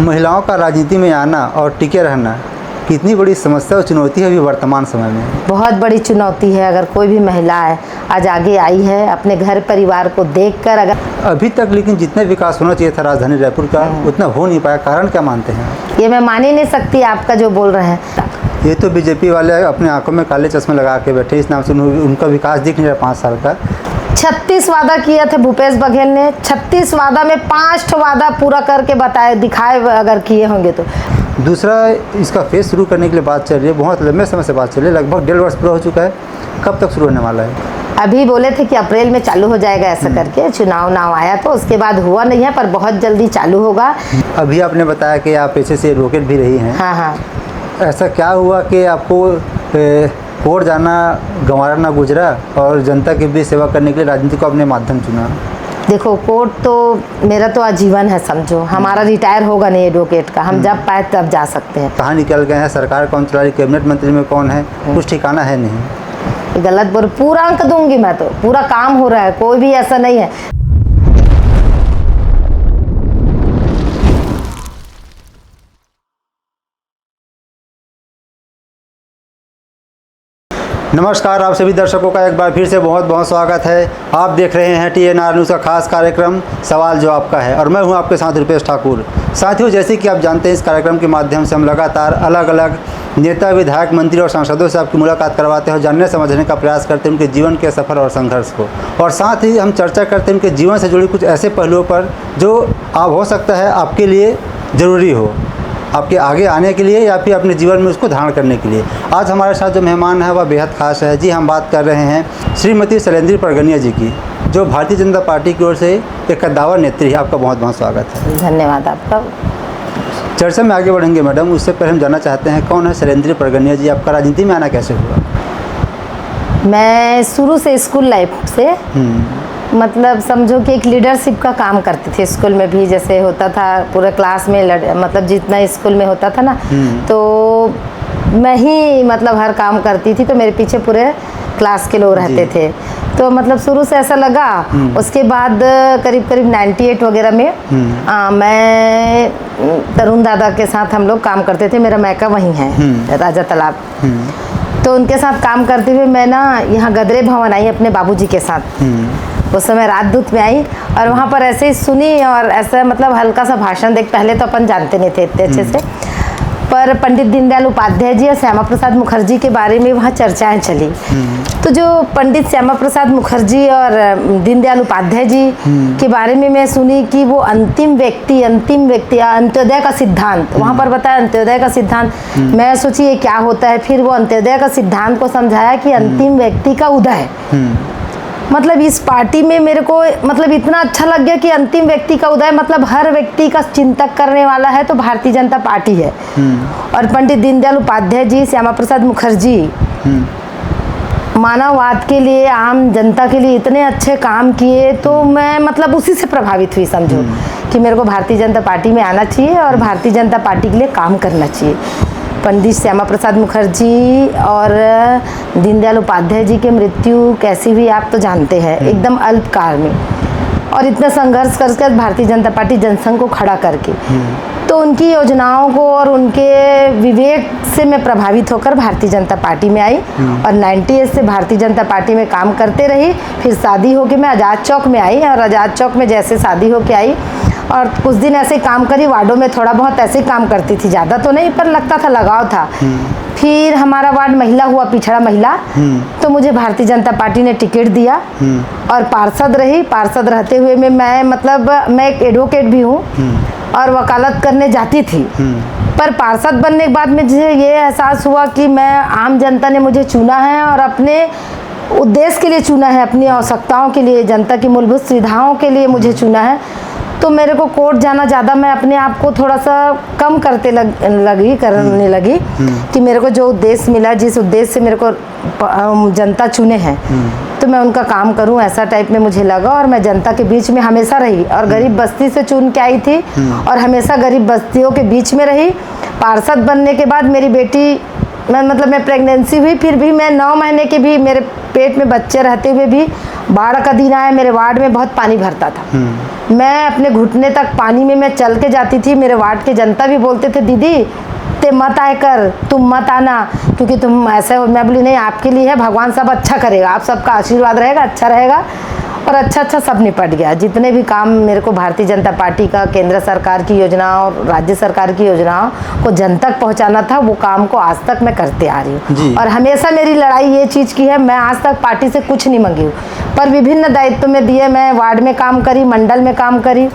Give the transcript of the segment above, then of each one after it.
महिलाओं का राजनीति में आना और टिके रहना कितनी बड़ी समस्या और चुनौती है अभी वर्तमान समय में? बहुत बड़ी चुनौती है। अगर कोई भी महिला है आज आगे आई है अपने घर परिवार को देखकर, अगर अभी तक लेकिन जितना विकास होना चाहिए था राजधानी रायपुर का उतना हो नहीं पाया, कारण क्या मानते हैं? ये मैं मान ही नहीं सकती आपका जो बोल रहे हैं। ये तो बीजेपी वाले अपने आंखों में काले चश्मे लगा के बैठे, इस नाम से उनका विकास दिख नहीं रहा 5 साल का। 36 वादा किया था भूपेश बघेल ने, 36 वादा में 5 वादा पूरा करके बताए दिखाए अगर किए होंगे तो। दूसरा, इसका फेज शुरू करने के लिए बात चल रही है, बहुत लंबे समय से बात चल रही है, लगभग 1.5 वर्ष पूरा हो चुका है, कब तक शुरू होने वाला है? अभी बोले थे कि अप्रैल में चालू हो जाएगा ऐसा करके, चुनाव आया तो उसके बाद हुआ नहीं है, पर बहुत जल्दी चालू होगा। अभी आपने बताया कि आप पेशे से एडवोकेट भी रही हैं। हाँ हाँ। ऐसा क्या हुआ कि आपको कोर्ट जाना गंवारा ना गुजरा और जनता के बीच सेवा करने के लिए राजनीति को अपने माध्यम चुना? देखो, कोर्ट तो मेरा तो आजीवन है, समझो हमारा रिटायर होगा नहीं एडवोकेट का, हम जब पाए तब जा सकते हैं। कहाँ निकल गए हैं? सरकार कौन चला रही, कैबिनेट मंत्री में कौन है, कुछ ठिकाना है नहीं। गलत बोल, पूरा अंक दूंगी मैं तो, पूरा काम हो रहा है, कोई भी ऐसा नहीं है। नमस्कार, आप सभी दर्शकों का एक बार फिर से बहुत बहुत स्वागत है। आप देख रहे हैं TNR न्यूज़ का खास कार्यक्रम सवाल जो आपका है और मैं हूं आपके साथ रुपेश ठाकुर। साथियों, जैसे कि आप जानते हैं, इस कार्यक्रम के माध्यम से हम लगातार अलग अलग नेता, विधायक, मंत्री और सांसदों से आपकी मुलाकात करवाते हैं और जानने समझने का प्रयास करते हैं उनके जीवन के सफ़र और संघर्ष को, और साथ ही हम चर्चा करते हैं उनके जीवन से जुड़ी कुछ ऐसे पहलुओं पर जो आप हो सकता है आपके लिए ज़रूरी हो, आपके आगे आने के लिए या फिर अपने जीवन में उसको धारण करने के लिए। आज हमारे साथ जो मेहमान है वह बेहद खास है। जी, हम बात कर रहे हैं श्रीमती शैलेंद्री परगनिया जी की, जो भारतीय जनता पार्टी की ओर से एक कद्दावर नेत्री है। आपका बहुत बहुत स्वागत है। धन्यवाद आपका। चर्चा में आगे बढ़ेंगे मैडम, उससे पहले हम जानना चाहते हैं कौन है शैलेंद्री परगनिया जी, आपका राजनीति में आना कैसे हुआ? मैं शुरू से स्कूल लाइफ से मतलब समझो कि एक लीडरशिप का काम करती थी स्कूल में भी, जैसे होता था पूरे क्लास में मतलब जितना स्कूल में होता था ना, तो मैं ही मतलब हर काम करती थी, तो मेरे पीछे पूरे क्लास के लोग रहते थे। तो मतलब शुरू से ऐसा लगा। उसके बाद करीब 98 वगैरह में मैं तरुण दादा के साथ हम लोग काम करते थे, मेरा मैका वहीं है राजा तालाब। तो उनके साथ काम करते हुए मैं ना यहाँ गदरे भवन आई अपने बाबूजी के साथ। उस समय रात दूत में आई और वहाँ पर ऐसे ही सुनी और ऐसा मतलब हल्का सा भाषण देख, पहले तो अपन जानते नहीं थे इतने अच्छे से, पर पंडित दीनदयाल उपाध्याय जी और श्यामा प्रसाद मुखर्जी के बारे में वहाँ चर्चाएं चली। तो जो पंडित श्यामा प्रसाद मुखर्जी और दीनदयाल उपाध्याय जी के बारे में मैं सुनी कि वो अंतिम व्यक्ति अंत्योदय का सिद्धांत वहाँ पर बताया, अंत्योदय का सिद्धांत। मैं सोची ये क्या होता है, फिर वो अंत्योदय का सिद्धांत को समझाया कि अंतिम व्यक्ति का उदय। मतलब इस पार्टी में मेरे को मतलब इतना अच्छा लग गया कि अंतिम व्यक्ति का उदय मतलब हर व्यक्ति का चिंतक करने वाला है तो भारतीय जनता पार्टी है। और पंडित दीनदयाल उपाध्याय जी, श्यामा प्रसाद मुखर्जी मानववाद के लिए, आम जनता के लिए इतने अच्छे काम किए, तो मैं मतलब उसी से प्रभावित हुई, समझो कि मेरे को भारतीय जनता पार्टी में आना चाहिए और भारतीय जनता पार्टी के लिए काम करना चाहिए। पंडित श्यामा प्रसाद मुखर्जी और दीनदयाल उपाध्याय जी की मृत्यु कैसी हुई आप तो जानते हैं, एकदम अल्पकाल में, और इतना संघर्ष करके भारतीय जनता पार्टी जनसंघ को खड़ा करके, तो उनकी योजनाओं को और उनके विवेक से मैं प्रभावित होकर भारतीय जनता पार्टी में आई और 98 से भारतीय जनता पार्टी में काम करते रही। फिर शादी होके मैं आज़ाद चौक में आई और आज़ाद चौक में जैसे शादी होके आई और कुछ दिन ऐसे काम करी, वार्डों में थोड़ा बहुत ऐसे काम करती थी, ज़्यादा तो नहीं पर लगता था, लगाव था। फिर हमारा वार्ड महिला हुआ, पिछड़ा महिला, तो मुझे भारतीय जनता पार्टी ने टिकट दिया और पार्षद रही। पार्षद रहते हुए में मैं मतलब मैं एक एडवोकेट भी हूँ और वकालत करने जाती थी, पर पार्षद बनने के बाद मुझे ये एहसास हुआ कि मैं आम जनता ने मुझे चुना है और अपने उद्देश्य के लिए चुना है, अपनी आवश्यकताओं के लिए, जनता की मूलभूत सुविधाओं के लिए मुझे चुना है। तो मेरे को कोर्ट जाना ज़्यादा, मैं अपने आप को थोड़ा सा कम करने लगी कि मेरे को जो उद्देश्य मिला, जिस उद्देश्य से मेरे को जनता चुने हैं, तो मैं उनका काम करूं, ऐसा टाइप में मुझे लगा। और मैं जनता के बीच में हमेशा रही और गरीब बस्ती से चुन के आई थी और हमेशा गरीब बस्तियों के बीच में रही। पार्षद बनने के बाद मेरी बेटी मैं प्रेगनेंसी हुई, फिर भी मैं 9 महीने के भी मेरे पेट में बच्चे रहते हुए भी बाढ़ का दिन आया, मेरे वार्ड में बहुत पानी भरता था। मैं अपने घुटने तक पानी में मैं चल के जाती थी। मेरे वार्ड के जनता भी बोलते थे, दीदी ते मत आए कर, तुम मत आना, क्योंकि तुम ऐसे हो। मैं बोली नहीं, आपके लिए है, भगवान सब अच्छा करेगा, आप सबका आशीर्वाद रहेगा, अच्छा रहेगा। और अच्छा सब निपट गया। जितने भी काम मेरे को भारतीय जनता पार्टी का, केंद्र सरकार की योजनाओं और राज्य सरकार की योजनाओं को जन तक पहुंचाना था, वो काम को आज तक मैं करते आ रही हूँ। और हमेशा मेरी लड़ाई ये चीज़ की है, मैं आज तक पार्टी से कुछ नहीं मांगी हूँ, पर विभिन्न दायित्व में दिए। मैं वार्ड में काम करी, मंडल में काम करी,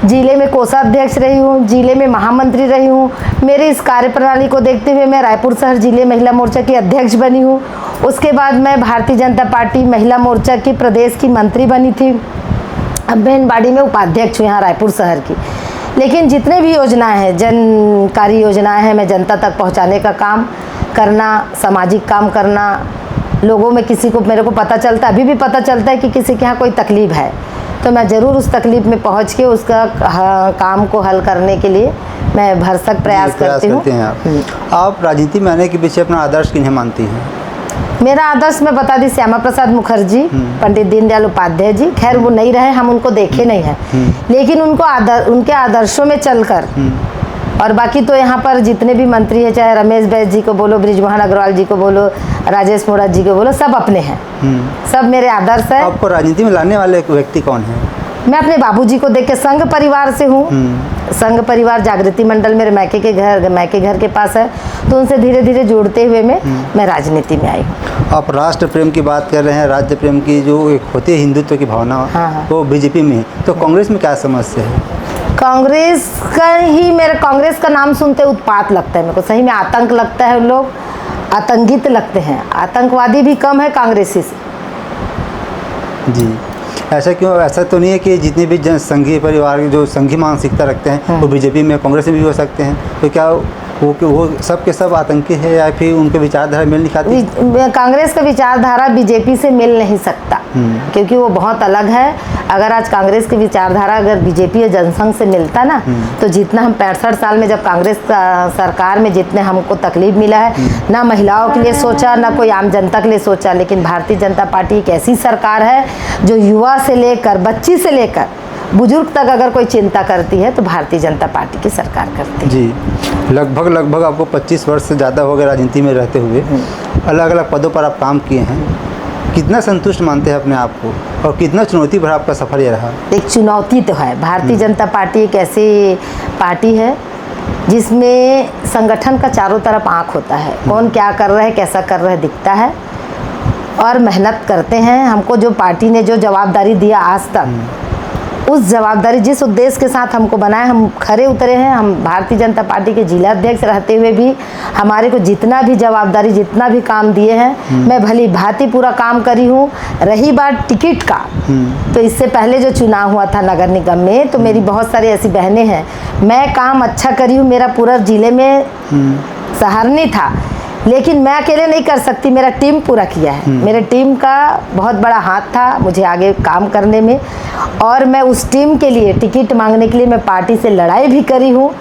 जिले में कोषाध्यक्ष रही हूँ, जिले में महामंत्री रही हूँ। मेरी इस कार्यप्रणाली को देखते हुए मैं रायपुर शहर जिले महिला मोर्चा की अध्यक्ष बनी हूँ। उसके बाद मैं भारतीय जनता पार्टी महिला मोर्चा की प्रदेश की मंत्री बनी थी। अब मैं बाड़ी में उपाध्यक्ष हूँ यहाँ रायपुर शहर की। लेकिन जितने भी योजनाएं हैं, जनकारी योजनाएं हैं, मैं जनता तक पहुँचाने का काम करना, सामाजिक काम करना। लोगों में किसी को, मेरे को पता चलता, अभी भी पता चलता है कि किसी के यहाँ कोई तकलीफ है, तो मैं ज़रूर उस तकलीफ में पहुंच के उसका काम को हल करने के लिए मैं भरसक प्रयास करती हूँ। आप राजनीति में आने के पीछे अपना आदर्श किन्हें मानती हैं? मेरा आदर्श मैं बता दी, श्यामा प्रसाद मुखर्जी, पंडित दीनदयाल उपाध्याय जी। खैर वो नहीं रहे, हम उनको देखे नहीं हैं, लेकिन उनके आदर्शों में चलकर, और बाकी तो यहाँ पर जितने भी मंत्री हैं, चाहे रमेश बैस जी को बोलो, बृजमोहन अग्रवाल जी को बोलो, राजेश मोराद जी को बोलो, सब अपने हैं, सब मेरे आदर्श है। आपको राजनीति में लाने वाले व्यक्ति कौन है? मैं अपने बाबूजी को देख के, संघ परिवार से हूँ। संघ परिवार जागृति मंडल मेरे मायके घर के पास है, तो उनसे धीरे धीरे जुड़ते हुए मैं राजनीति में आई हूँ। आप राष्ट्र प्रेम की बात कर रहे हैं, राज्य प्रेम की जो एक होती है हिंदुत्व की भावना, वो बीजेपी में है, तो कांग्रेस में क्या समस्या है? कांग्रेस का ही, मेरे कांग्रेस का नाम सुनते उत्पात लगता है मेरे को, सही में आतंक लगता है। उन लोग आतंकित लगते हैं, आतंकवादी भी कम है कांग्रेसी से। जी, ऐसा क्यों? ऐसा तो नहीं है कि जितने भी संघीय परिवार जो संघीय मानसिकता रखते हैं वो बीजेपी में, कांग्रेस में भी हो सकते हैं, तो क्या वो सब के सब आतंकी है या फिर उनके विचारधारा मेल नहीं खाती? कांग्रेस का विचारधारा बीजेपी से मिल नहीं सकता, क्योंकि वो बहुत अलग है। अगर आज कांग्रेस की विचारधारा अगर बीजेपी या जनसंघ से मिलता ना, तो जितना हम 65 साल में जब कांग्रेस सरकार में जितने हमको तकलीफ मिला है, ना महिलाओं के लिए सोचा, ना कोई आम जनता के लिए सोचा। लेकिन भारतीय जनता पार्टी एक ऐसी सरकार है जो युवा से लेकर, बच्ची से लेकर बुजुर्ग तक अगर कोई चिंता करती है तो भारतीय जनता पार्टी की सरकार करती है। जी, लगभग आपको 25 वर्ष से ज़्यादा हो गए राजनीति में रहते हुए, अलग अलग पदों पर आप काम किए हैं। कितना संतुष्ट मानते हैं अपने आप को, और कितना चुनौती भरा आपका सफर ये रहा? एक चुनौती तो है। भारतीय जनता पार्टी एक ऐसी पार्टी है जिसमें संगठन का चारों तरफ आँख होता है, कौन क्या कर रहा है, कैसा कर रहा है दिखता है, और मेहनत करते हैं। हमको जो पार्टी ने जो जवाबदारी दिया आज तक, उस जवाबदारी, जिस उद्देश्य के साथ हमको बनाए, हम खरे उतरे हैं। हम भारतीय जनता पार्टी के जिला अध्यक्ष रहते हुए भी हमारे को जितना भी जवाबदारी, जितना भी काम दिए हैं, मैं भली भांति पूरा काम करी हूँ। रही बात टिकट का, तो इससे पहले जो चुनाव हुआ था नगर निगम में, तो मेरी बहुत सारी ऐसी बहनें हैं, मैं काम अच्छा करी हूँ, मेरा पूरा जिले में सराहनीय था, लेकिन मैं अकेले नहीं कर सकती, मेरा टीम पूरा किया है। मेरे टीम का बहुत बड़ा हाथ था मुझे आगे काम करने में, और मैं उस टीम के लिए टिकट मांगने के लिए मैं पार्टी से लड़ाई भी करी हूँ,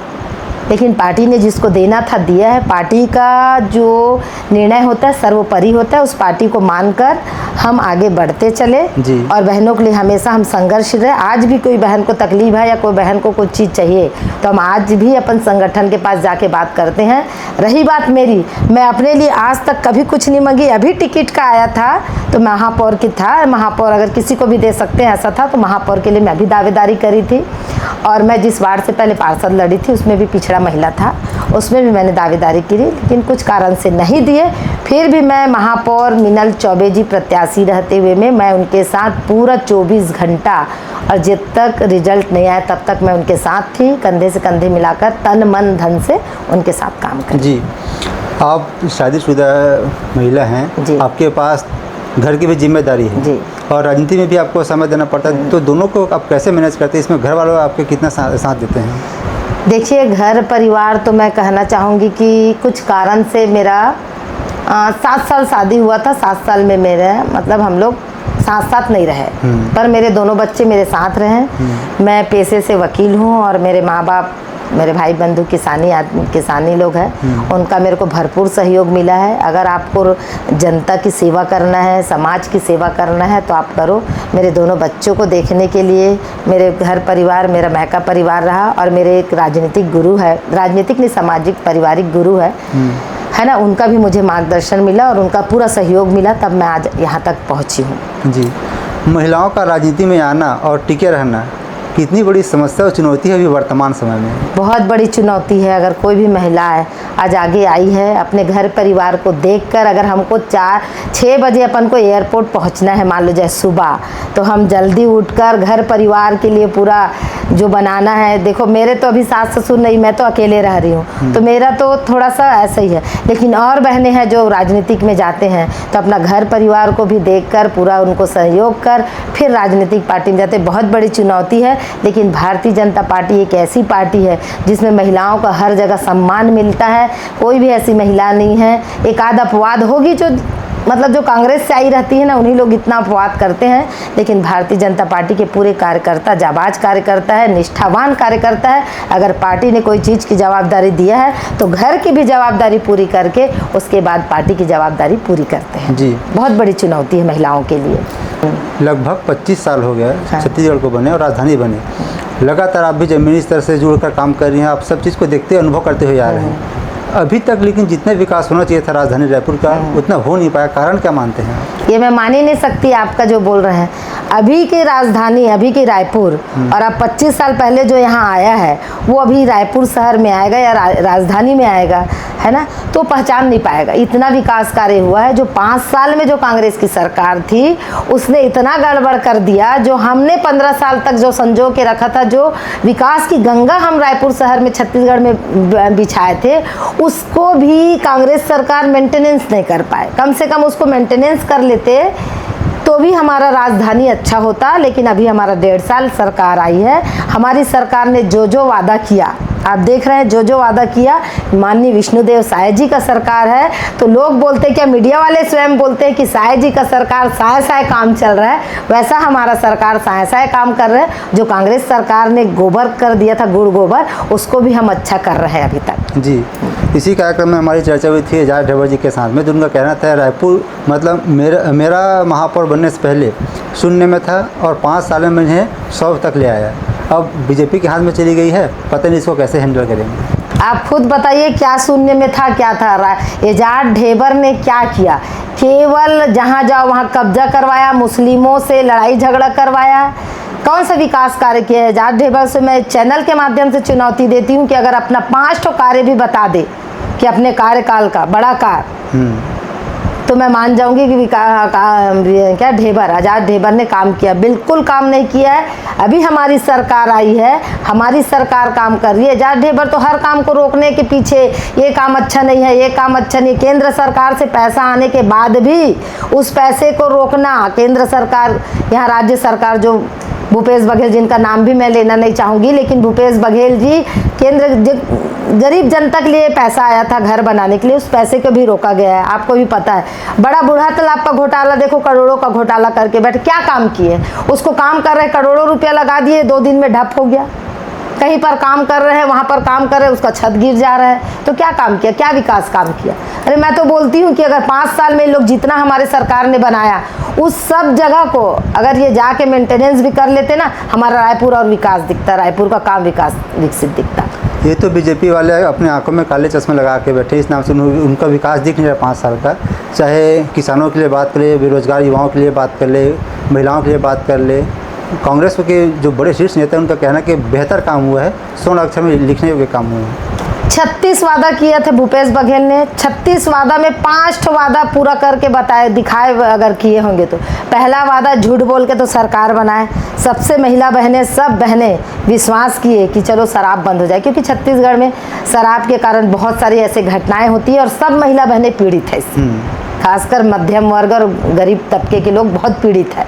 लेकिन पार्टी ने जिसको देना था दिया है। पार्टी का जो निर्णय होता है सर्वोपरि होता है, उस पार्टी को मानकर हम आगे बढ़ते चले, और बहनों के लिए हमेशा हम संघर्ष रहे। आज भी कोई बहन को तकलीफ है या कोई बहन को कुछ चीज़ चाहिए, तो हम आज भी अपन संगठन के पास जाके बात करते हैं। रही बात मेरी, मैं अपने लिए आज तक कभी कुछ नहीं मांगी। अभी टिकट का आया था तो महापौर की था, महापौर अगर किसी को भी दे सकते हैं ऐसा था, तो महापौर के लिए मैं भी दावेदारी करी थी। और मैं जिस वार्ड से पहले पार्षद लड़ी थी उसमें भी पिछड़ा महिला था, उसमें भी मैंने दावेदारी की, लेकिन कुछ कारण से नहीं दिए। फिर भी मैं महापौर मिनल चौबे जी प्रत्याशी रहते हुए मैं उनके साथ पूरा 24 घंटा, और जब तक रिजल्ट नहीं आया तब तक मैं उनके साथ थी, कंधे से कंधे मिलाकर तन मन धन से उनके साथ काम करी। जी, आप शादीशुदा महिला हैं, आपके पास घर की भी जिम्मेदारी है जी, और राजनीति में भी आपको समय देना पड़ता है, तो दोनों को आप कैसे मैनेज करते हैं? इसमें घर वालों आपके कितना साथ देते हैं? देखिए, घर परिवार तो मैं कहना चाहूँगी कि कुछ कारण से मेरा 7 साल शादी हुआ था। 7 साल में मेरे मतलब हम लोग साथ नहीं रहे, पर मेरे दोनों बच्चे मेरे साथ रहे। मैं पेशे से वकील हूँ और मेरे माँ बाप मेरे भाई बंधु किसानी लोग हैं, उनका मेरे को भरपूर सहयोग मिला है। अगर आपको जनता की सेवा करना है, समाज की सेवा करना है तो आप करो। मेरे दोनों बच्चों को देखने के लिए मेरे घर परिवार, मेरा मैका परिवार रहा, और मेरे एक राजनीतिक गुरु है, राजनीतिक नहीं सामाजिक पारिवारिक गुरु है ना, उनका भी मुझे मार्गदर्शन मिला और उनका पूरा सहयोग मिला, तब मैं आज यहाँ तक पहुँची हूँ। जी, महिलाओं का राजनीति में आना और टिके रहना कितनी बड़ी समस्या और चुनौती है अभी वर्तमान समय में? बहुत बड़ी चुनौती है। अगर कोई भी महिला है आज आगे आई है, अपने घर परिवार को देखकर, अगर हमको 4-6 बजे अपन को एयरपोर्ट पहुंचना है, मान लो जैसे सुबह, तो हम जल्दी उठकर घर परिवार के लिए पूरा जो बनाना है। देखो मेरे तो अभी सास ससुर नहीं, मैं तो अकेले रह रही हूँ, तो मेरा तो थोड़ा सा ऐसा ही है। लेकिन और बहनें हैं जो राजनीतिक में जाते हैं, तो अपना घर परिवार को भी देखकर पूरा उनको सहयोग कर फिर राजनीतिक पार्टी में जाते। बहुत बड़ी चुनौती है, लेकिन भारतीय जनता पार्टी एक ऐसी पार्टी है जिसमें महिलाओं का हर जगह सम्मान मिलता है। कोई भी ऐसी महिला नहीं है, एक आध अपवाद होगी जो मतलब जो कांग्रेस से आई रहती है ना, उन्हीं लोग इतना अपवाद करते हैं। लेकिन भारतीय जनता पार्टी के पूरे कार्यकर्ता जाबाज कार्यकर्ता है, निष्ठावान कार्यकर्ता है। अगर पार्टी ने कोई चीज़ की जवाबदारी दिया है तो घर की भी जवाबदारी पूरी करके उसके बाद पार्टी की जवाबदारी पूरी करते हैं। जी, बहुत बड़ी चुनौती है महिलाओं के लिए। लगभग 25 साल हो गया छत्तीसगढ़ को बने और राजधानी बने। लगातार आप भी जमीनी स्तर से जुड़कर काम कर रही हैं, आप सब चीज़ को देखते अनुभव करते हुए आ रहे हैं। अभी तक लेकिन जितने विकास होना चाहिए था राजधानी रायपुर का, उतना हो नहीं पाया। कारण क्या मानते हैं? ये मैं मान ही नहीं सकती आपका जो बोल रहे हैं। अभी की राजधानी, अभी की रायपुर, और अब 25 साल पहले जो यहाँ आया है वो अभी रायपुर शहर में आएगा या राजधानी में आएगा, है ना, तो पहचान नहीं पाएगा। इतना विकास कार्य हुआ है। जो 5 साल में जो कांग्रेस की सरकार थी उसने इतना गड़बड़ कर दिया, जो हमने 15 साल तक जो संजो के रखा था, जो विकास की गंगा हम रायपुर शहर में छत्तीसगढ़ में बिछाए थे, उसको भी कांग्रेस सरकार मेंटेनेंस नहीं कर पाए। कम से कम उसको मेंटेनेंस कर लेते तो भी हमारा राजधानी अच्छा होता। लेकिन अभी हमारा 1.5 साल सरकार आई है, हमारी सरकार ने जो जो वादा किया, आप देख रहे हैं जो जो वादा किया। माननीय विष्णुदेव साय जी का सरकार है, तो लोग बोलते हैं, क्या मीडिया वाले स्वयं बोलते हैं कि साय जी का सरकार साय काम चल रहा है, वैसा हमारा सरकार साय काम कर रहे हैं। जो कांग्रेस सरकार ने गोबर कर दिया था, गुड़ गोबर, उसको भी हम अच्छा कर रहे हैं अभी तक। जी, इसी कार्यक्रम में हमारी चर्चा हुई थी एजाज ढेबर जी के साथ में। तो उनका कहना था रायपुर मतलब मेरा महापौर बनने से पहले शून्य में था और 5 साल में इन्हें 100 तक ले आया। अब बीजेपी के हाथ में चली गई है, पता नहीं इसको कैसे हैंडल करेंगे। आप खुद बताइए, क्या शून्य में था, क्या था? एजाज ढेबर ने क्या किया? केवल जहाँ जाओ वहाँ कब्जा करवाया, मुस्लिमों से लड़ाई झगड़ा करवाया। कौन सा विकास कार्य किया है एजाज ढेबर से? मैं चैनल के माध्यम से चुनौती देती हूँ कि अगर अपना 5 कार्य भी बता दे कि अपने कार्यकाल का बड़ा कार्य, तो मैं मान जाऊंगी कि क्या ढेबर, एजाज ढेबर ने काम किया। बिल्कुल काम नहीं किया है। अभी हमारी सरकार आई है, हमारी सरकार काम कर रही है। एजाज ढेबर तो हर काम को रोकने के पीछे, ये काम अच्छा नहीं है, ये काम अच्छा नहीं। केंद्र सरकार से पैसा आने के बाद भी उस पैसे को रोकना, केंद्र सरकार, यहाँ राज्य सरकार जो भूपेश बघेल, जिनका नाम भी मैं लेना नहीं चाहूँगी, लेकिन भूपेश बघेल जी, केंद्र गरीब जनता के लिए पैसा आया था घर बनाने के लिए, उस पैसे को भी रोका गया है। आपको भी पता है। बड़ा बूढ़ा तालाब का घोटाला देखो, करोड़ों का घोटाला करके बैठे, क्या काम किए? उसको काम कर रहे, करोड़ों रुपया लगा दिए, 2 दिन में ढप हो गया। कहीं पर काम कर रहे हैं, वहाँ पर काम कर रहे हैं, उसका छत गिर जा रहा है। तो क्या काम किया, क्या विकास काम किया? अरे मैं तो बोलती हूँ कि अगर 5 साल में लोग जितना हमारे सरकार ने बनाया, उस सब जगह को अगर ये जाके मेंटेनेंस भी कर लेते ना, हमारा रायपुर और विकास दिखता, रायपुर का काम विकास विकसित दिखता। ये तो बीजेपी वाले अपने आंखों में काले चश्मे लगा के बैठे, इस नाम से उनका विकास दिख नहीं रहा 5 साल का। चाहे किसानों के लिए बात कर ले, बेरोजगार युवाओं के लिए बात कर ले, महिलाओं के लिए बात कर ले। कांग्रेस के जो बड़े शीर्ष नेता हैं उनका कहना है कि बेहतर काम हुआ है, स्वर्ण अक्षर में लिखने योग्य काम हुआ है। 36 वादा किए थे भूपेश बघेल ने। 36 वादा में 5 वादा पूरा करके बताए, दिखाए अगर किए होंगे तो। पहला वादा झूठ बोल के तो सरकार बनाए, सबसे महिला बहनें, सब बहनें विश्वास किए कि चलो शराब बंद हो जाए, क्योंकि छत्तीसगढ़ में शराब के कारण बहुत सारी ऐसे घटनाएं होती है और सब महिला बहनें पीड़ित है इससे। खासकर मध्यम वर्ग और गरीब तबके के लोग बहुत पीड़ित है।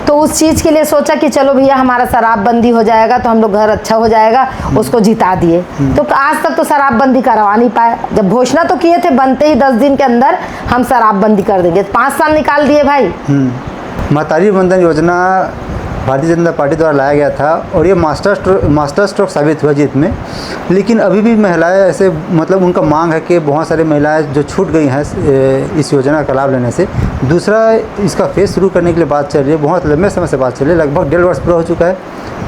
तो उस चीज़ के लिए सोचा कि चलो भैया हमारा शराबबंदी हो जाएगा तो हम लोग घर अच्छा हो जाएगा, उसको जिता दिए। तो आज तक तो शराबबंदी करवा नहीं पाए। जब घोषणा तो किए थे, बनते ही 10 दिन के अंदर हम शराबबंदी कर देंगे, 5 साल निकाल दिए भाई। महतारी वंदन योजना भारतीय जनता पार्टी द्वारा लाया गया था और ये मास्टर स्ट्रोक साबित हुआ जीत में। लेकिन अभी भी महिलाएं ऐसे मतलब उनका मांग है कि बहुत सारी महिलाएं जो छूट गई हैं इस योजना का लाभ लेने से। दूसरा, इसका फेज शुरू करने के लिए बात चल रही है, बहुत लंबे समय से बात चल रही है, लगभग 1.5 वर्ष पूरा हो चुका है।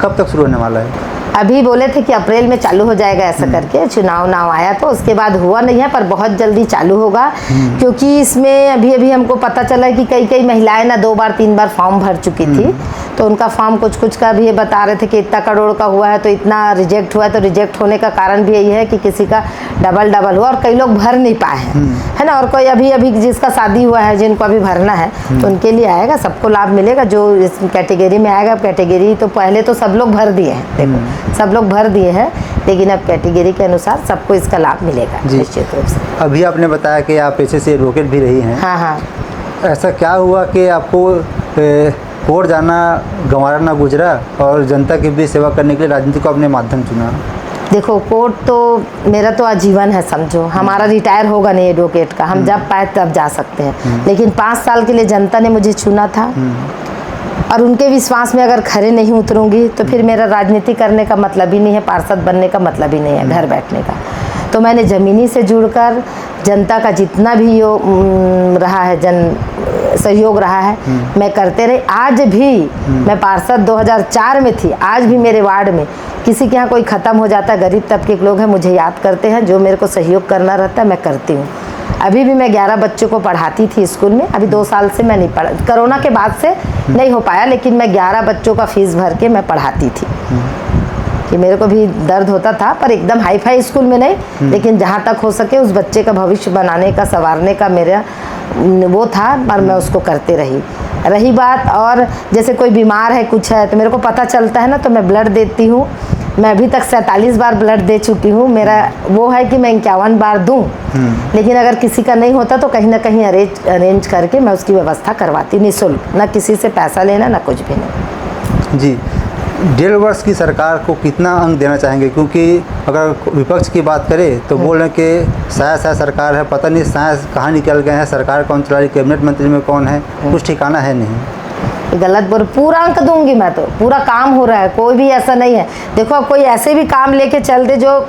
कब तक शुरू होने वाला है? अभी बोले थे कि अप्रैल में चालू हो जाएगा ऐसा करके, चुनाव आया तो उसके बाद हुआ नहीं है, पर बहुत जल्दी चालू होगा। क्योंकि इसमें अभी हमको पता चला कि कई महिलाएं ना 2 बार 3 बार फॉर्म भर चुकी थी, तो उनका फॉर्म कुछ का भी ये बता रहे थे कि इतना करोड़ का हुआ है तो इतना रिजेक्ट हुआ है। तो रिजेक्ट होने का कारण भी यही है कि किसी का डबल हुआ और कई लोग भर नहीं पाए हैं, है ना। और कोई अभी जिसका शादी हुआ है, जिनको अभी भरना है, तो उनके लिए आएगा, सबको लाभ मिलेगा। जो इस कैटेगरी में आएगा, कैटेगरी तो पहले तो सब लोग भर दिए हैं, देखो सब लोग भर दिए हैं, लेकिन अब कैटेगरी के अनुसार सबको इसका लाभ मिलेगा निश्चित रूप से। अभी आपने बताया कि आप पेशे से एडवोकेट भी रही हैं। हाँ। ऐसा क्या हुआ कि आपको कोर्ट जाना गंवारा ना गुजरा और जनता के बीच सेवा करने के लिए राजनीति को अपने माध्यम चुना? देखो, कोर्ट तो मेरा तो आजीवन है, समझो। हमारा रिटायर होगा नहीं एडवोकेट का, हम जब पाए तब जा सकते हैं। लेकिन 5 साल के लिए जनता ने मुझे चुना था और उनके विश्वास में अगर खरे नहीं उतरूंगी तो फिर मेरा राजनीति करने का मतलब ही नहीं है, पार्षद बनने का मतलब ही नहीं है, घर बैठने का। तो मैंने ज़मीनी से जुड़कर जनता का जितना भी रहा है सहयोग रहा है, मैं करते रही। आज भी मैं पार्षद 2004 में थी, आज भी मेरे वार्ड में किसी के यहाँ कोई ख़त्म हो जाता है, गरीब तबके के लोग हैं, मुझे याद करते हैं, जो मेरे को सहयोग करना रहता है मैं करती हूँ। अभी भी मैं 11 बच्चों को पढ़ाती थी स्कूल में, अभी 2 साल से मैं नहीं पढ़ा, कोरोना के बाद से नहीं हो पाया, लेकिन मैं 11 बच्चों का फीस भर के मैं पढ़ाती थी। कि मेरे को भी दर्द होता था, पर एकदम हाई फाई स्कूल में नहीं, लेकिन जहाँ तक हो सके उस बच्चे का भविष्य बनाने का, संवारने का मेरा वो था, पर मैं उसको करते रही बात। और जैसे कोई बीमार है, कुछ है, तो मेरे को पता चलता है ना, तो मैं ब्लड देती हूँ। मैं अभी तक 47 बार ब्लड दे चुकी हूँ। मेरा वो है कि मैं 51 बार दूँ, लेकिन अगर किसी का नहीं होता तो कहीं ना कहीं अरेंज करके मैं उसकी व्यवस्था करवाती, निःशुल्क, ना किसी से पैसा लेना, ना कुछ भी नहीं। जी, 1.5 वर्ष की सरकार को कितना अंक देना चाहेंगे? क्योंकि अगर विपक्ष की बात करें तो बोल रहे हैं कि शायद सरकार है, पता नहीं शायद कहाँ निकल गए हैं, सरकार कौन चला रही, कैबिनेट मंत्री में कौन है, कुछ ठिकाना है नहीं। गलत बोल, पूरा अंक दूंगी मैं, तो पूरा काम हो रहा है, कोई भी ऐसा नहीं है। देखो, अब कोई ऐसे भी काम लेके चलते जो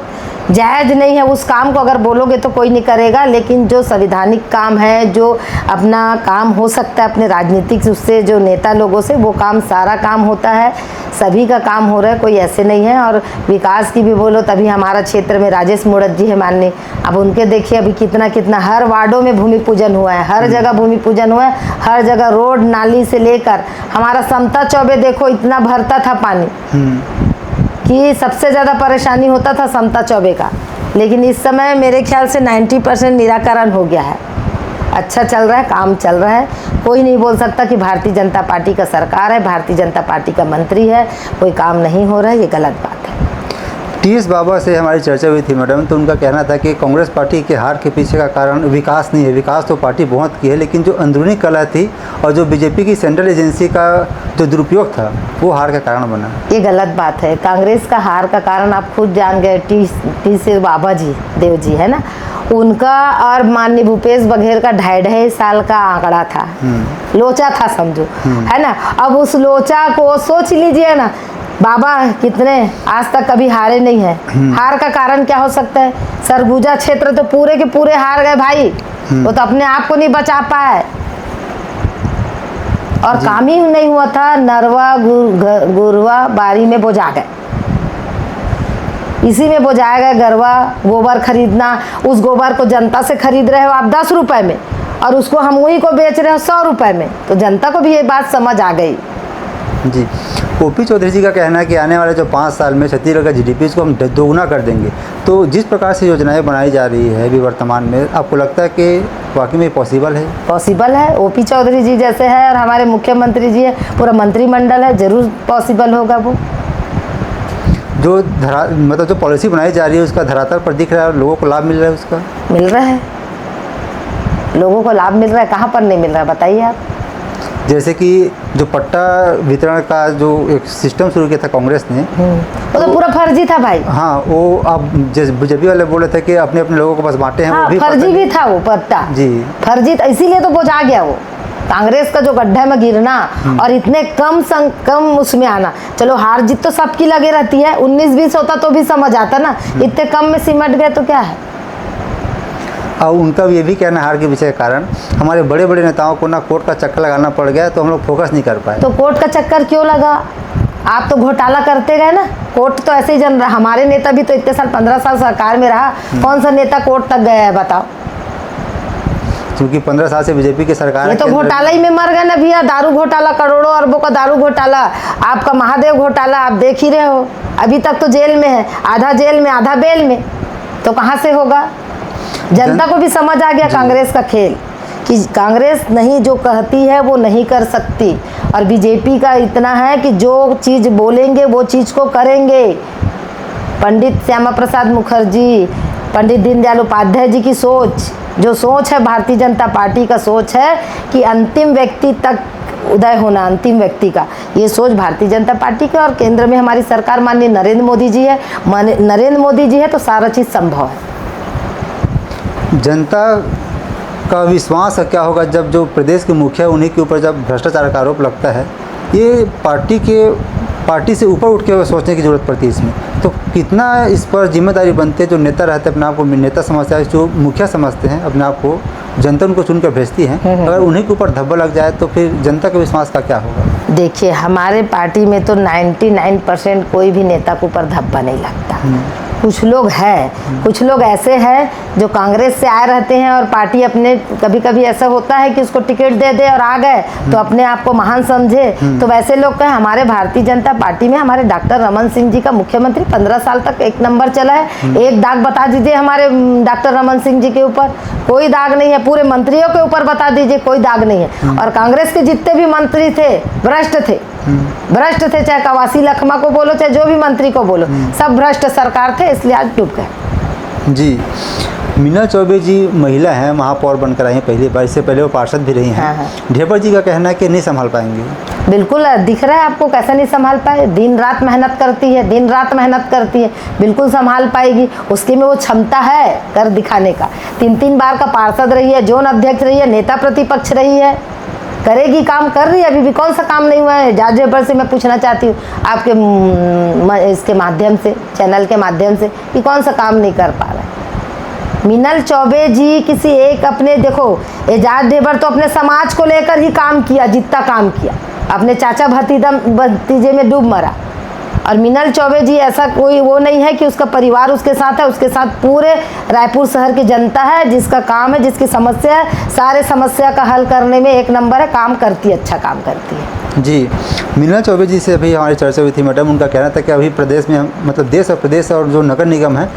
जायज़ नहीं है, उस काम को अगर बोलोगे तो कोई नहीं करेगा। लेकिन जो संवैधानिक काम है, जो अपना काम हो सकता है अपने राजनीतिक उससे, जो नेता लोगों से, वो काम सारा काम होता है, सभी का काम हो रहा है, कोई ऐसे नहीं है। और विकास की भी बोलो तभी हमारा क्षेत्र में राजेश मूर्त जी है माननीय, अब उनके देखिए अभी कितना हर वार्डों में भूमि पूजन हुआ है, हर जगह भूमि पूजन हुआ है, हर जगह रोड नाली से लेकर हमारा समता चौबे देखो इतना भरता था पानी कि सबसे ज़्यादा परेशानी होता था समता चौबे का। लेकिन इस समय मेरे ख्याल से 90% निराकरण हो गया है, अच्छा चल रहा है, काम चल रहा है। कोई नहीं बोल सकता कि भारतीय जनता पार्टी का सरकार है, भारतीय जनता पार्टी का मंत्री है, कोई काम नहीं हो रहा है, ये गलत बात है। टीएस बाबा से हमारी चर्चा हुई थी मैडम, तो उनका कहना था कि कांग्रेस पार्टी के हार के पीछे का कारण विकास नहीं है, विकास तो पार्टी बहुत की है, लेकिन जो अंदरूनी कलह थी और जो बीजेपी की सेंट्रल एजेंसी का जो दुरुपयोग था वो हार का कारण बना। ये गलत बात है। कांग्रेस का हार का कारण आप खुद जान गए, टी बाबा जी देव जी है ना, उनका और माननीय भूपेश बघेल का 2.5 साल का आंकड़ा था, लोचा था समझो, है ना। अब उस लोचा को सोच लीजिए ना, बाबा कितने आज तक कभी हारे नहीं है। हार का कारण क्या हो सकता है? सरगुजा क्षेत्र तो पूरे के पूरे हार गए भाई, वो तो अपने आप को नहीं बचा पाए और काम ही नहीं हुआ था। नरवा गुरवा बारी में बोझा गए, इसी में बोझाया गया। गरवा गोबर खरीदना, उस गोबर को जनता से खरीद रहे हो आप 10 रुपए में और उसको हम वही को बेच रहे हो 100 रुपए में, तो जनता को भी ये बात समझ आ गई। जी, ओपी चौधरी जी का कहना है कि आने वाले जो 5 साल में छत्तीसगढ़ का जीडीपी को हम दोगुना कर देंगे। तो जिस प्रकार से योजनाएं बनाई जा रही है अभी वर्तमान में, आपको लगता है कि वाकई में पॉसिबल है? पॉसिबल है। ओपी चौधरी जी जैसे है और हमारे मुख्यमंत्री जी है, पूरा मंत्रिमंडल है, जरूर पॉसिबल होगा। वो जो मतलब जो पॉलिसी बनाई जा रही है उसका धरातल पर दिख रहा है, लोगों को लाभ मिल रहा है, उसका मिल रहा है, लोगों को लाभ मिल रहा है। कहाँ पर नहीं मिल रहा है बताइए आप। जैसे कि जो पट्टा वितरण का जो एक सिस्टम शुरू किया था कांग्रेस ने, वो तो पूरा फर्जी था भाई। हाँ, वो अब जैसे बीजेपी वाले बोले थे कि अपने अपने लोगों को बस बांटे हैं, हाँ, वो भी फर्जी भी था वो पट्टा जी, फर्जी था, इसीलिए तो बोझा गया वो। कांग्रेस का जो गड्ढे में गिरना और इतने कम उसमें आना, चलो हार जीत तो सबकी लगे रहती है, 19-20 होता तो भी समझ आता ना, इतने कम में सिमट गए तो क्या है। और उनका ये भी कहना हार के पीछे कारण हमारे बड़े बड़े नेताओं को ना कोर्ट का चक्कर लगाना पड़ गया, तो हम लोग फोकस नहीं कर पाए। तो कोर्ट का चक्कर क्यों लगा? आप तो घोटाला करते गए ना, कोर्ट तो ऐसे ही जन रहा। हमारे नेता भी तो इतने साल 15 साल सरकार में रहा, कौन सा नेता कोर्ट तक गया है बताओ? क्योंकि 15 साल से बीजेपी की सरकार ये तो घोटाला ही में मर गए ना भैया। दारू घोटाला, करोड़ों अरबों का दारू घोटाला, आपका महादेव घोटाला आप देख ही रहे हो। अभी तक तो जेल में है, आधा जेल में आधा बेल में, तो कहाँ से होगा? जनता को भी समझ आ गया कांग्रेस का खेल कि कांग्रेस नहीं जो कहती है वो नहीं कर सकती, और बीजेपी का इतना है कि जो चीज़ बोलेंगे वो चीज़ को करेंगे। पंडित श्यामा प्रसाद मुखर्जी, पंडित दीनदयाल उपाध्याय जी की सोच, जो सोच है भारतीय जनता पार्टी का सोच है कि अंतिम व्यक्ति तक उदय होना, अंतिम व्यक्ति का, ये सोच भारतीय जनता पार्टी का। और केंद्र में हमारी सरकार माननीय नरेंद्र मोदी जी है, नरेंद्र मोदी जी है तो सारा चीज़ संभव है। जनता का विश्वास क्या होगा जब जो प्रदेश के मुखिया उन्हीं के ऊपर जब भ्रष्टाचार का आरोप लगता है? ये पार्टी से ऊपर उठ के सोचने की ज़रूरत पड़ती है इसमें। तो कितना इस पर जिम्मेदारी बनती है जो नेता रहते हैं अपने आप को नेता समझते हैं, जो मुखिया समझते हैं अपने आप को, जनता उनको चुनकर भेजती है, अगर उन्हीं के ऊपर धब्बा लग जाए तो फिर जनता के विश्वास का क्या होगा? देखिए हमारे पार्टी में तो 99% कोई भी नेता के ऊपर धब्बा नहीं लगता। कुछ लोग हैं, कुछ लोग ऐसे हैं जो कांग्रेस से आए रहते हैं और पार्टी अपने, कभी कभी ऐसा होता है कि उसको टिकट दे दे और आ गए तो अपने आप को महान समझे, तो वैसे लोग कहें। हमारे भारतीय जनता पार्टी में हमारे डॉक्टर रमन सिंह जी का मुख्यमंत्री 15 साल तक एक नंबर चला है। एक दाग बता दीजिए हमारे डॉक्टर रमन सिंह जी के ऊपर, कोई दाग नहीं है। पूरे मंत्रियों के ऊपर बता दीजिए, कोई दाग नहीं है। और कांग्रेस के जितने भी मंत्री थे भ्रष्ट थे, भ्रष्ट थे, चाहे कवासी लखमा को बोलो चाहे जो भी मंत्री को बोलो, सब भ्रष्ट सरकार थे, इसलिए आज डूब गए। जी, मीनल चौबे जी महिला हैं, महापौर बनकर आई हैं पहली बार, इससे पहले वो पार्षद भी रही हैं। ढेबर जी का कहना है कि नहीं संभाल पाएंगे। बिल्कुल दिख रहा है आपको, कैसे नहीं संभाल पाए। दिन रात मेहनत करती है, दिन रात मेहनत करती है, बिल्कुल संभाल पाएगी। उसके में वो क्षमता है कर दिखाने का। 3 बार का पार्षद रही है, जोन अध्यक्ष रही है, नेता प्रतिपक्ष रही है, करेगी, काम कर रही है। अभी भी कौन सा काम नहीं हुआ है? जॉर्ज ढेबर से मैं पूछना चाहती हूँ आपके इसके माध्यम से, चैनल के माध्यम से, कि कौन सा काम नहीं कर पा रहा है। मीनल चौबे जी किसी एक अपने, देखो एजाज ढेबर तो अपने समाज को लेकर ही काम किया, जितना काम किया, अपने चाचा भतीजे में डूब मरा। और मीनल चौबे जी ऐसा कोई वो नहीं है कि उसका परिवार उसके साथ है, उसके साथ पूरे रायपुर शहर की जनता है, जिसका काम है, जिसकी समस्या है, सारे समस्या का हल करने में एक नंबर है, काम करती है, अच्छा काम करती है। जी, मीनल चौबे जी से अभी हमारी चर्चा हुई थी मैडम, उनका कहना था कि अभी प्रदेश में मतलब देश और प्रदेश और जो नगर निगम है,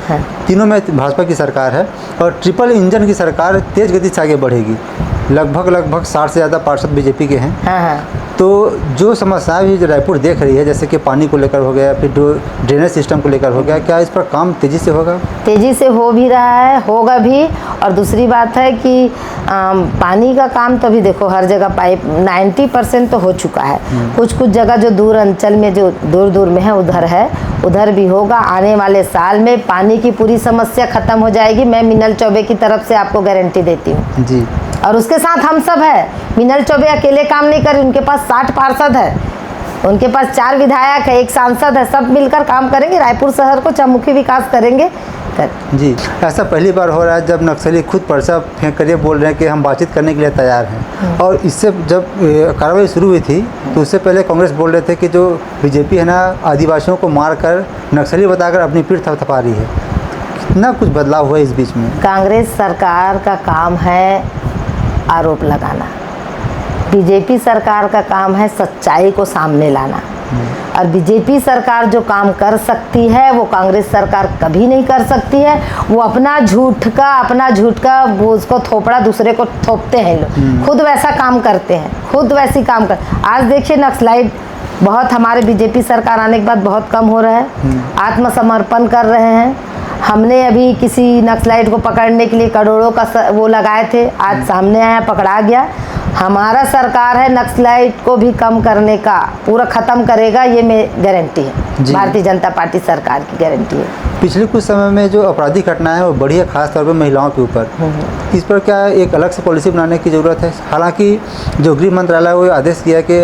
तीनों में भाजपा की सरकार है और ट्रिपल इंजन की सरकार तेज गति से आगे बढ़ेगी। लगभग 60 से ज़्यादा पार्षद बीजेपी के हैं। तो जो समस्याएं भी जो रायपुर देख रही है, जैसे कि पानी को लेकर हो गया, फिर ड्रेनेज सिस्टम को लेकर हो गया, क्या इस पर काम तेज़ी से होगा? तेज़ी से हो भी रहा है, होगा भी। और दूसरी बात है कि पानी का काम तो अभी देखो हर जगह पाइप 90% तो हो चुका है। कुछ जगह जो दूर अंचल में, जो दूर में है, उधर भी होगा। आने वाले साल में पानी की पूरी समस्या खत्म हो जाएगी, मैं मीनल चौबे की तरफ से आपको गारंटी देती हूँ जी। और उसके साथ हम सब है। मीनल चौबे अकेले काम नहीं कर रही, उनके पास 60 पार्षद है, उनके पास 4 विधायक है, 1 सांसद है, सब मिलकर काम करेंगे, रायपुर शहर को चहुमुखी विकास करेंगे। जी, ऐसा पहली बार हो रहा है जब नक्सली खुद पर्चा फेंक कर ये बोल रहे हैं कि हम बातचीत करने के लिए तैयार हैं। और इससे जब कार्रवाई शुरू हुई थी तो उससे पहले कांग्रेस बोल रहे थे कि जो बीजेपी है ना, आदिवासियों को मारकर नक्सली बताकर अपनी पीठ थपथपा रही है। कितना कुछ बदलाव हुआ इस बीच में? कांग्रेस सरकार का काम है आरोप लगाना, बीजेपी सरकार का काम है सच्चाई को सामने लाना। और बीजेपी सरकार जो काम कर सकती है वो कांग्रेस सरकार कभी नहीं कर सकती है। वो अपना झूठ का वो उसको थोपड़ा दूसरे को थोपते हैं लोग, खुद वैसा काम करते हैं, खुद वैसी काम कर। आज देखिए नक्सलाइट बहुत हमारे बीजेपी सरकार आने के बाद बहुत कम हो रहा है, आत्मसमर्पण कर रहे हैं। हमने अभी किसी नक्सलाइट को पकड़ने के लिए करोड़ों का वो लगाए थे, आज सामने आया, पकड़ा गया। हमारा सरकार है नक्सलाइट को भी कम करने का, पूरा ख़त्म करेगा, ये मैं गारंटी है, भारतीय जनता पार्टी सरकार की गारंटी है। पिछले कुछ समय में जो आपराधिक घटनाएं हैं वो बढ़ी है, खासतौर पर महिलाओं के ऊपर। इस पर क्या एक अलग से पॉलिसी बनाने की ज़रूरत है? हालांकि जो गृह मंत्रालय वो आदेश किया कि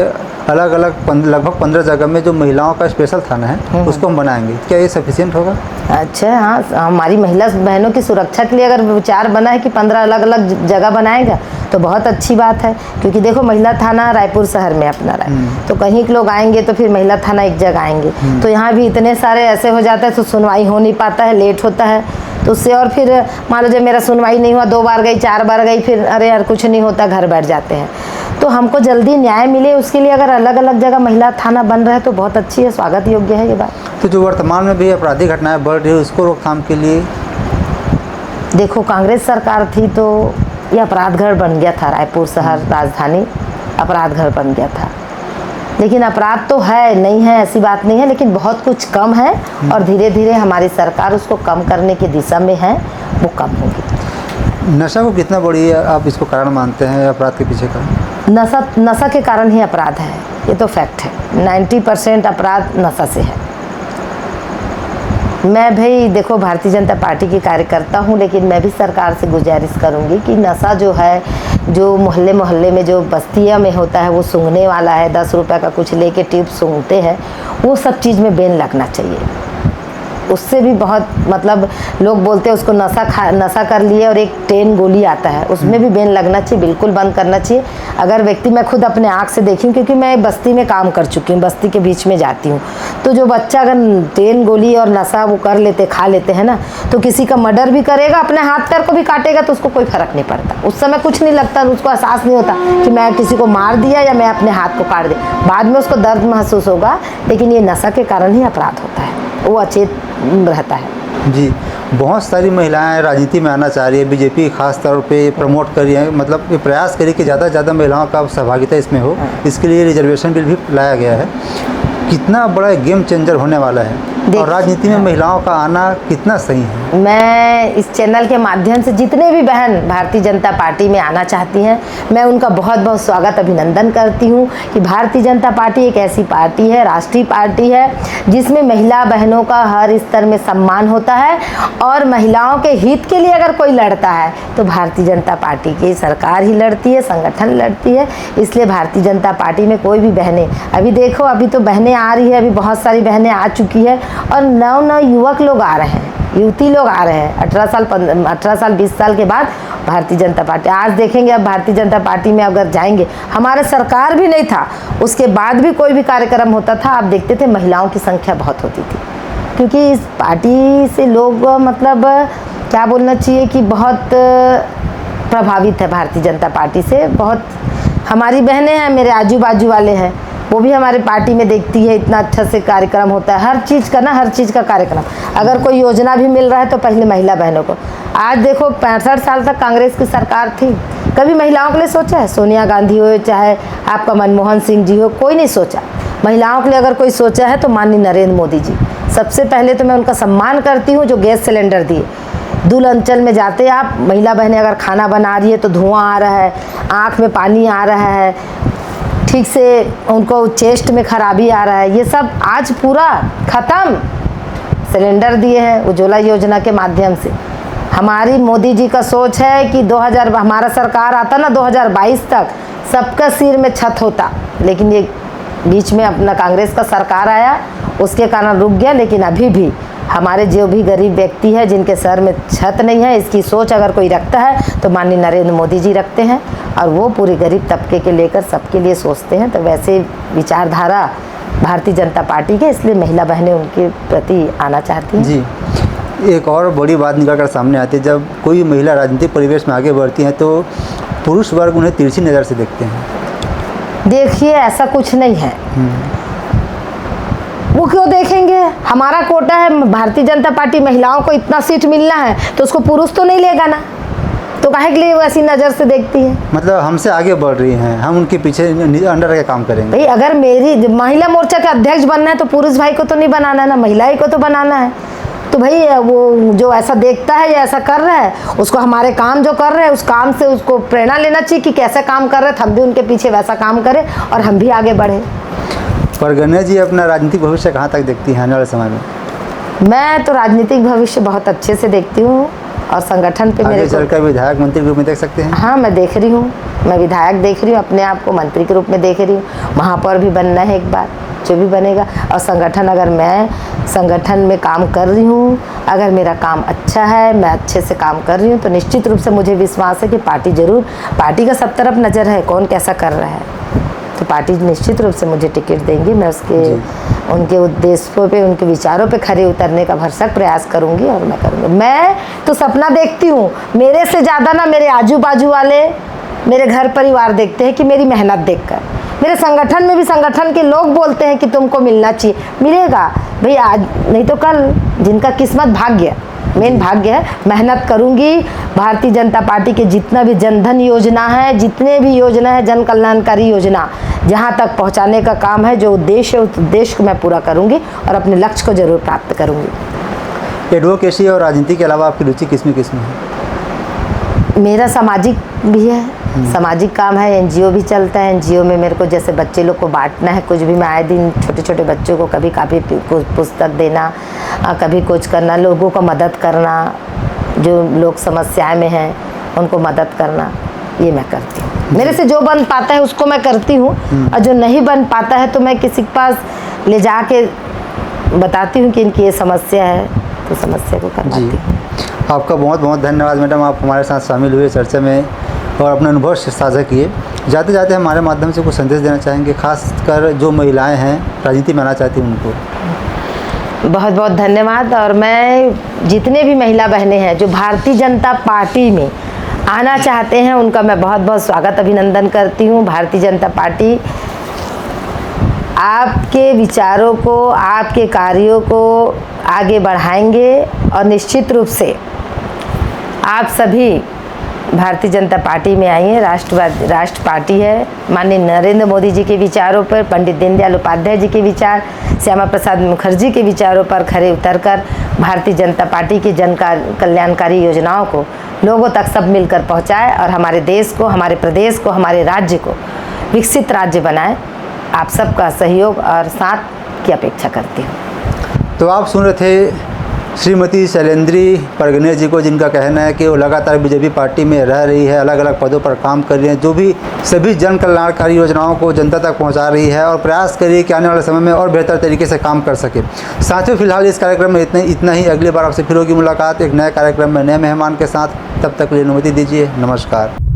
अलग अलग लगभग 15 जगह में जो महिलाओं का स्पेशल थाना है उसको हम बनाएंगे। क्या ये सफिशिएंट होगा? अच्छा, हाँ, हमारी महिला बहनों की सुरक्षा के लिए अगर विचार बना है कि 15 अलग अलग जगह बनाएगा तो बहुत अच्छी बात है। क्योंकि देखो, महिला थाना रायपुर शहर में अपना रहा है, तो कहीं के लोग आएंगे तो फिर महिला थाना एक जगह आएंगे, तो यहाँ भी इतने सारे ऐसे हो जाता है तो सुनवाई हो नहीं पाता है, लेट होता है। तो उससे और फिर मान लो जब मेरा सुनवाई नहीं हुआ, 2 बार गई, 4 बार गई, फिर अरे यार कुछ नहीं होता, घर बैठ जाते हैं। तो हमको जल्दी न्याय मिले उसके लिए अगर अलग अलग जगह महिला थाना बन रहा है तो बहुत अच्छी है, स्वागत योग्य है ये बात। तो जो वर्तमान में भी आपराधिक घटनाएं बढ़ रही है उसको रोकथाम के लिए देखो, कांग्रेस सरकार थी तो ये अपराध घर बन गया था, रायपुर शहर राजधानी अपराध घर बन गया था। लेकिन अपराध तो है, नहीं है ऐसी बात नहीं है, लेकिन बहुत कुछ कम है और धीरे धीरे हमारी सरकार उसको कम करने की दिशा में है, वो कम होगी। नशा को कितना बड़ी आप इसको कारण मानते हैं अपराध के पीछे का? नशा के कारण ही अपराध है, ये तो फैक्ट है। 90% अपराध नशा से है। मैं भाई देखो भारतीय जनता पार्टी की कार्यकर्ता हूँ, लेकिन मैं भी सरकार से गुजारिश करूँगी कि नशा जो है, जो मोहल्ले मोहल्ले में जो बस्तियों में होता है, वो सूंघने वाला है, 10 रुपये का कुछ लेके ट्यूब सूंघते हैं, वो सब चीज़ में बैन लगना चाहिए। उससे भी बहुत मतलब लोग बोलते हैं उसको नशा कर लिए और एक 10 गोली आता है, उसमें भी बैन लगना चाहिए, बिल्कुल बंद करना चाहिए। अगर व्यक्ति, मैं खुद अपने आँख से देखी हूँ क्योंकि मैं बस्ती में काम कर चुकी हूँ, बस्ती के बीच में जाती हूँ, तो जो बच्चा अगर 10 गोली और नशा वो कर लेते, खा लेते हैं ना, तो किसी का मर्डर भी करेगा, अपने हाथ पैर को भी काटेगा तो उसको कोई फर्क नहीं पड़ता। उस समय कुछ नहीं लगता, उसको एहसास नहीं होता कि मैं किसी को मार दिया या मैं अपने हाथ को काट दिया, बाद में उसको दर्द महसूस होगा। लेकिन ये नशा के कारण ही अपराध होता है, वो अचेत रहता है। जी, बहुत सारी महिलाएं राजनीति में आना चाह रही है, बीजेपी खास तौर पे प्रमोट कर रही है, मतलब ये प्रयास करी कि ज़्यादा से ज़्यादा महिलाओं का सहभागिता इसमें हो। इसके लिए रिजर्वेशन बिल भी लाया गया है। कितना बड़ा गेम चेंजर होने वाला है और राजनीति में महिलाओं का आना कितना सही है? मैं इस चैनल के माध्यम से जितने भी बहन भारतीय जनता पार्टी में आना चाहती हैं, मैं उनका बहुत बहुत स्वागत अभिनंदन करती हूं कि भारतीय जनता पार्टी एक ऐसी पार्टी है, राष्ट्रीय पार्टी है, जिसमें महिला बहनों का हर स्तर में सम्मान होता है और महिलाओं के हित के लिए अगर कोई लड़ता है तो भारतीय जनता पार्टी की सरकार ही लड़ती है, संगठन लड़ती है। इसलिए भारतीय जनता पार्टी में कोई भी बहनें, अभी देखो अभी तो बहनें आ रही है, अभी बहुत सारी बहनें आ चुकी है और नव युवक लोग आ रहे हैं, युवती लोग आ रहे हैं 18 साल 20 साल के बाद भारतीय जनता पार्टी। आज देखेंगे, अब भारतीय जनता पार्टी में अगर जाएंगे, हमारे सरकार भी नहीं था, उसके बाद भी कोई भी कार्यक्रम होता था, आप देखते थे महिलाओं की संख्या बहुत होती थी। क्योंकि इस पार्टी से लोग मतलब क्या बोलना चाहिए कि बहुत प्रभावित है भारतीय जनता पार्टी से। बहुत हमारी बहनें हैं, मेरे आजू बाजू वाले हैं, वो भी हमारे पार्टी में देखती है, इतना अच्छा से कार्यक्रम होता है, हर चीज़ का ना, हर चीज़ का कार्यक्रम। अगर कोई योजना भी मिल रहा है तो पहले महिला बहनों को। आज देखो 65 साल तक कांग्रेस की सरकार थी, कभी महिलाओं के लिए सोचा है? सोनिया गांधी हो चाहे आपका मनमोहन सिंह जी हो, कोई नहीं सोचा। महिलाओं के लिए अगर कोई सोचा है तो माननीय नरेंद्र मोदी जी। सबसे पहले तो मैं उनका सम्मान करती हूँ जो गैस सिलेंडर दिए। दूर अंचल में जाते आप, महिला बहनें अगर खाना बना रही है तो धुआं आ रहा है, आँख में पानी आ रहा है, ठीक से उनको चेस्ट में खराबी आ रहा है, ये सब आज पूरा ख़त्म। सिलेंडर दिए हैं उज्ज्वला योजना के माध्यम से। हमारी मोदी जी का सोच है कि 2000 हमारा सरकार आता ना 2022 तक सबका सिर में छत होता, लेकिन ये बीच में अपना कांग्रेस का सरकार आया, उसके कारण रुक गया। लेकिन अभी भी हमारे जो भी गरीब व्यक्ति है जिनके सर में छत नहीं है, इसकी सोच अगर कोई रखता है तो माननीय नरेंद्र मोदी जी रखते हैं और वो पूरे गरीब तबके के लेकर सबके लिए सोचते हैं। तो वैसे विचारधारा भारतीय जनता पार्टी के, इसलिए महिला बहनें उनके प्रति आना चाहती हैं। जी, एक और बड़ी बात निकल कर सामने आती है, जब कोई महिला राजनीतिक परिवेश में आगे बढ़ती हैं तो पुरुष वर्ग उन्हें तिरछी नज़र से देखते हैं। देखिए, ऐसा कुछ नहीं है। वो क्यों देखेंगे? हमारा कोटा है, भारतीय जनता पार्टी महिलाओं को इतना सीट मिलना है तो उसको पुरुष तो नहीं लेगा ना, तो काहे के लिए वो ऐसी नज़र से देखती है? मतलब हमसे आगे बढ़ रही हैं, हम उनके पीछे अंडर के काम करेंगे। भाई अगर मेरी महिला मोर्चा के अध्यक्ष बनना है तो पुरुष भाई को तो नहीं बनाना है ना, महिला ही को तो बनाना है। तो भाई वो जो ऐसा देखता है या ऐसा कर रहा है, उसको हमारे काम जो कर रहे हैं उस काम से उसको प्रेरणा लेना चाहिए कि कैसे काम कर रहे हैं, हम भी उनके पीछे वैसा काम करें और हम भी आगे बढ़ें। पर गणेश जी अपना राजनीतिक भविष्य कहाँ तक देखती हैं आने वाले समय में? मैं तो राजनीतिक भविष्य बहुत अच्छे से देखती हूँ और संगठन पे आगे मेरे को चलकर विधायक मंत्री के रूप में देख सकते हैं? हाँ, मैं देख रही हूँ, मैं विधायक देख रही हूँ, अपने आप को मंत्री के रूप में देख रही हूँ। महापौर भी बनना है एक बार, जो भी बनेगा। और संगठन, अगर मैं संगठन में काम कर रही हूँ, अगर मेरा काम अच्छा है, मैं अच्छे से काम कर रही हूँ, तो निश्चित रूप से मुझे विश्वास है कि पार्टी का सब तरफ नज़र है, कौन कैसा कर रहा है, तो पार्टी निश्चित रूप से मुझे टिकट देंगी। मैं उनके उद्देश्यों पे, उनके विचारों पे खरे उतरने का भरसक प्रयास करूंगी और मैं करूंगी। मैं तो सपना देखती हूँ, मेरे से ज़्यादा ना मेरे आजू बाजू वाले, मेरे घर परिवार देखते हैं कि मेरी मेहनत देखकर। मेरे संगठन में भी संगठन के लोग बोलते हैं कि तुमको मिलना चाहिए, मिलेगा भाई, आज नहीं तो कल। जिनका किस्मत, भाग्य, मेन भाग्य है। मेहनत करूंगी। भारतीय जनता पार्टी के जितना भी जनधन योजना है, जितने भी योजना है, जन कल्याणकारी योजना, जहां तक पहुंचाने का काम है, जो उद्देश्य है, उस उद्देश्य को मैं पूरा करूंगी और अपने लक्ष्य को जरूर प्राप्त करूंगी। एडवोकेसी और राजनीति के अलावा आपकी रुचि किसमें है? मेरा सामाजिक भी है, सामाजिक काम है, एनजीओ भी चलता है। एनजीओ में मेरे को जैसे बच्चे लोग को बांटना है, कुछ भी, मैं आए दिन छोटे छोटे बच्चों को कभी काफ़ी पुस्तक देना, कभी कुछ करना, लोगों को मदद करना, जो लोग समस्याएं में हैं उनको मदद करना, ये मैं करती हूँ। मेरे से जो बन पाता है उसको मैं करती हूँ, और जो नहीं बन पाता है तो मैं किसी के पास ले जा के बताती हूँ कि इनकी ये समस्या है, तो समस्या को करवाती हूँ। आपका बहुत बहुत धन्यवाद मैडम, आप हमारे साथ शामिल हुए चर्चा में और अपने अनुभव साझा किए। जाते जाते हमारे माध्यम से कुछ संदेश देना चाहेंगे, खासकर जो महिलाएं हैं राजनीति में आना चाहती हैं उनको? बहुत बहुत धन्यवाद। और मैं जितने भी महिला बहनें हैं जो भारतीय जनता पार्टी में आना चाहते हैं, उनका मैं बहुत बहुत स्वागत, अभिनंदन करती हूँ। भारतीय जनता पार्टी आपके विचारों को, आपके कार्यों को आगे बढ़ाएंगे और निश्चित रूप से आप सभी भारतीय जनता पार्टी में आइए। राष्ट्र पार्टी है। माननीय नरेंद्र मोदी जी के विचारों पर, पंडित दीनदयाल उपाध्याय जी के विचार, श्यामा प्रसाद मुखर्जी के विचारों पर खरे उतरकर भारतीय जनता पार्टी की जन कल्याणकारी योजनाओं को लोगों तक सब मिलकर पहुंचाए और हमारे देश को, हमारे प्रदेश को, हमारे राज्य को विकसित राज्य बनाए। आप सबका सहयोग और साथ की अपेक्षा करती हूँ। तो आप सुन रहे थे श्रीमती शैलेंद्री परगने जी को, जिनका कहना है कि वो लगातार बीजेपी पार्टी में रह रही है, अलग अलग पदों पर काम कर रही हैं, जो भी सभी जन कल्याणकारी योजनाओं को जनता तक पहुंचा रही है और प्रयास कर रही है कि आने वाले समय में और बेहतर तरीके से काम कर सके। साथियों, फिलहाल इस कार्यक्रम में इतना ही। अगली बार आपसे फिर होगी मुलाकात एक नए कार्यक्रम में नए मेहमान के साथ। तब तक के लिए अनुमति दीजिए। नमस्कार।